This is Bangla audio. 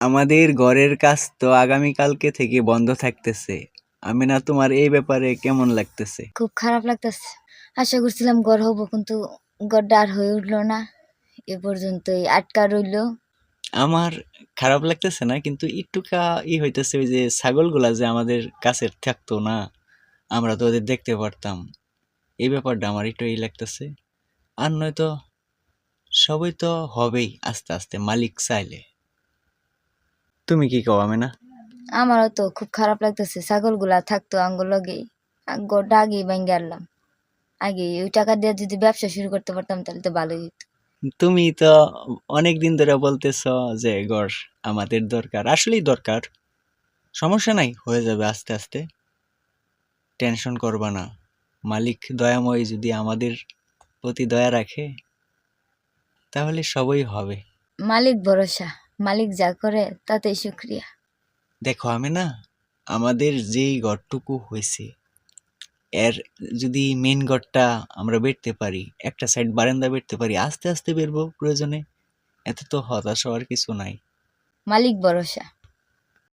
আমাদের ঘরের কাজ তো আগামীকালকে থেকে বন্ধ থাকতেছে। আমিনা, তোমার এই ব্যাপারে কেমন লাগতেছে? খুব খারাপ লাগতেছে। আশা করছিলাম গড় হবো, কিন্তু গড়টা আর হয়ে উঠলো না। এ পর্যন্তই আটকা রইলো। আমার খারাপ লাগতেছে না, কিন্তু একটুকা হইতেছে, ওই যে ছাগলগুলা যে আমাদের কাছের থাকতো না, আমরা তো ওদের দেখতে পারতাম। এই ব্যাপারটা আমার একটু লাগতেছে। আর নয়তো সবই তো হবেই আস্তে আস্তে, মালিক চাইলে। তুমি কি কও আমিনা? আমারও তো খুব খারাপ লাগতেছে। ছাগলগুলা থাকতো আঙ্গুর লগে, গড়টা আগেই ভাঙ্গে আনলাম। আগে ওই টাকা দিয়ে যদি ব্যবসা শুরু করতে পারতাম তাহলে তো ভালোই হতো। তুমি তো অনেক দিন ধরে বলতেছ যে গড় আমাদের দরকার, আসলেই দরকার। সমস্যা নাই, হয়ে যাবে আস্তে আস্তে, টেনশন করবা না। মালিক দয়াময়, যদি আমাদের প্রতি দয়া রাখে তাহলে সবই হবে। মালিক ভরসা, মালিক যা করে তাতেই শুক্রিয়া। দেখো আমি না, আমাদের যেই ঘরটুকু হয়েছে, এর যদি মেন ঘরটা আমরা বেরতে পারি, একটা সাইড বারান্দা বেরতে পারি, আস্তে আস্তে বেরবো প্রয়োজনে। এত তো হতাশ হওয়ার কিছু নাই। মালিক ভরসা।